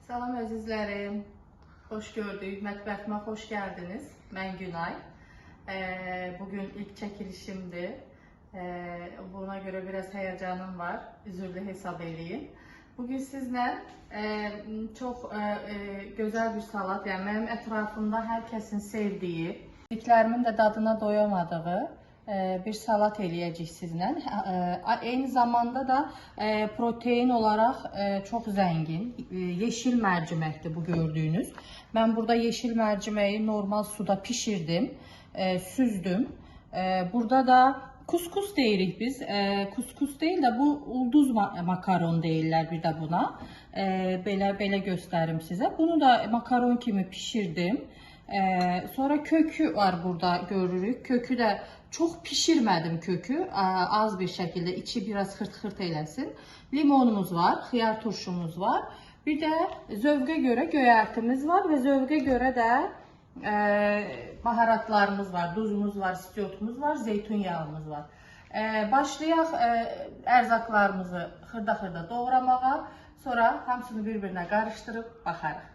Salam əzizlərim, xoş gördük, mətbəximə xoş gəldiniz. Mən Günay. Bugün ilk çəkilişimdir. Buna görə biraz həyəcanım var, üzürlü hesab eləyin. Bugün sizlə çox gözəl bir salat, yəni mənim ətrafımda hər kəsin sevdiyi, yediklərimin də dadına doyamadığı bir salat eləyəcəyik sizlə. Eyni zamanda da protein olaraq çox zəngin. Yeşil mərciməkdir bu gördüyünüz. Mən burada yeşil mərciməyi normal suda pişirdim, süzdüm. Burada da kuskus deyirik biz. Kuskus deyil də bu ulduz makaron deyirlər bir də buna. Belə göstərim sizə. Bunu da makaron kimi pişirdim. Sonra kökü var burada görürük. Kökü də çox pişirmədim kökü. Az bir şəkildə içi biraz xırt-xırt eləsin. Limonumuz var, xiyar turşumuz var. Bir də zövqə görə göyərtimiz var və zövqə görə də baharatlarımız var. Duzumuz var, stiotumuz var, zeytun yağımız var. Başlayaq ərzaqlarımızı xırda-xırda doğramağa. Sonra hamısını bir-birinə qarışdırıb baxarıq.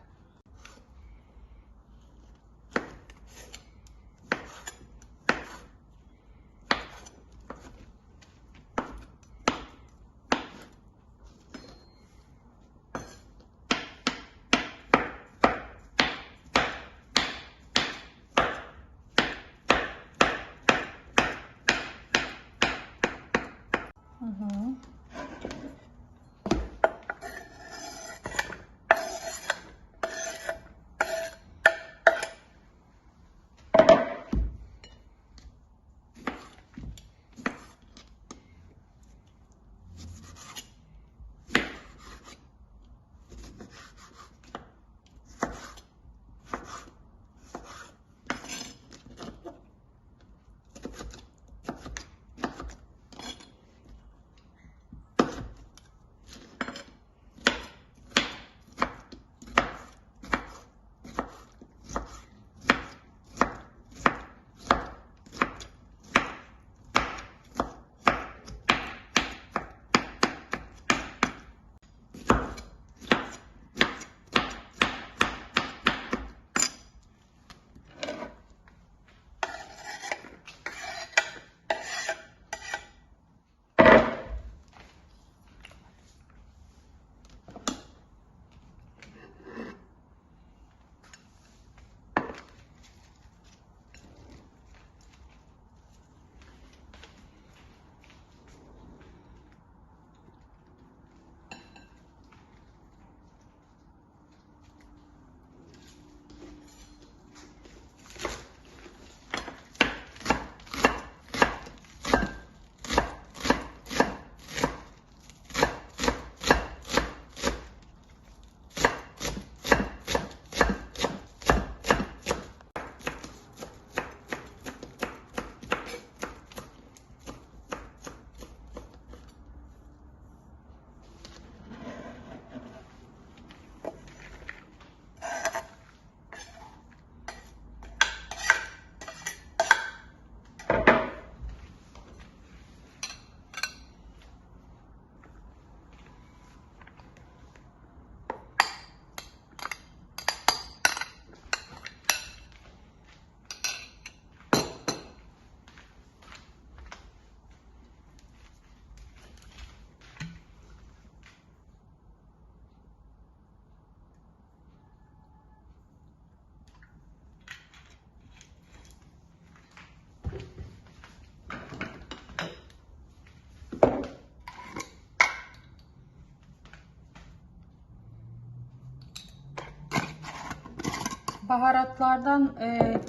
Baharatlardan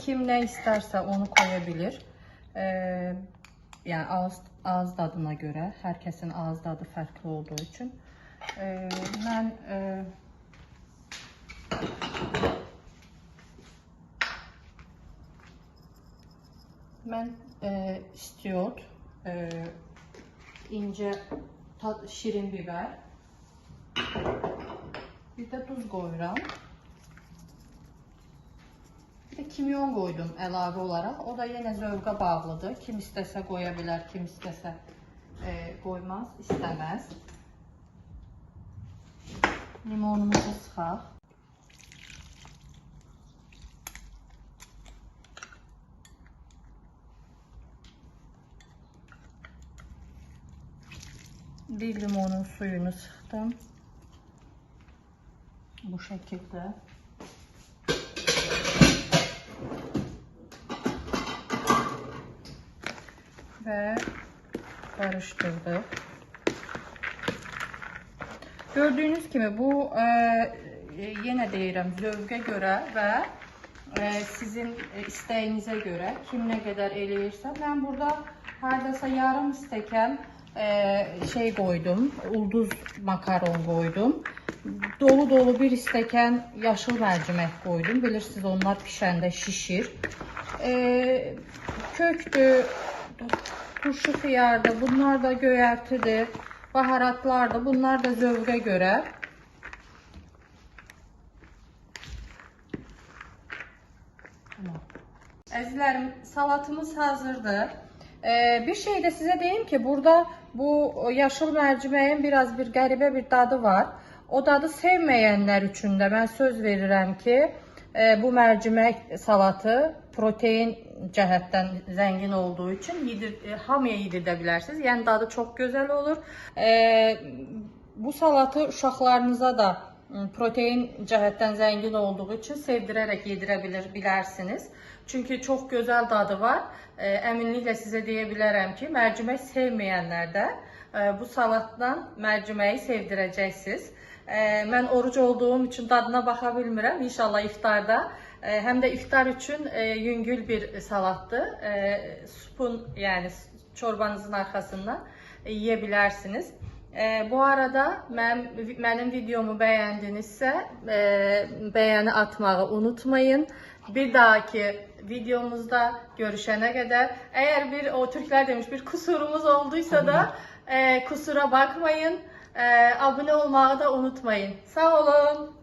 kim ne isterse onu koyabilir. Yani ağız tadına göre. Herkesin ağız tadı farklı olduğu için. Ben istiyot, ince şirin biber, bir de tuz koyuram. Bir de kimyon koydum əlavə olaraq. O da yenə zövqə bağlıdır. Kim istəsə qoya bilər, kim istəsə qoymaz, istəməz. Limonumuzu sıxaq. Bir limonun suyunu sıxdım. Bu şekilde. Ve karıştırdık. Gördüğünüz gibi bu yine deyirəm zövqə görə və sizin istəyinizə görə kim nə qədər eləyirsə. Mən burada hardasa yarım stəkan şey koydum, ulduz makaron koydum. Dolu dolu bir stəkan yaşıl mərcimək koydum. Bilirsiniz onlar pişəndə şişir. Köktür, turşu xiyardır, bunlar da göyərtidir, baharatlardır. Bunlar da zövqə görə. Əzizlərim, salatımız hazırdır. Bir şey de size diyeyim ki burada bu yaşıl mercimeğin biraz bir qəribə bir dadı var. O dadı sevməyənlər üçün də mən söz verirəm ki bu mercimek salatı protein cəhətdən zəngin olduğu için hamıya yedirdə bilərsiniz. Yəni dadı çok güzel olur. Bu salatı uşaqlarınıza da protein cəhətdən zəngin olduğu için sevdirərək yedirə bilərsiniz. Çünkü çok güzel dadı var. Əminliklə sizə deyə bilərəm ki, mərcimək sevməyənlər də bu salatdan mərciməyi sevdirəcəksiniz. Mən oruc olduğum için dadına baxa bilmirəm. İnşallah iftarda, həm də iftar üçün yüngül bir salatdır. Supun, yəni çorbanızın arxasından yeyə bilərsiniz. Bu arada mənim videomu bəyəndinizsə bəyəni atmağı unutmayın. Bir dahaki videomuzda görüşene kadar eğer o Türkler demiş bir kusurumuz olduysa da kusura bakmayın. Abone olmayı da unutmayın. Sağ olun.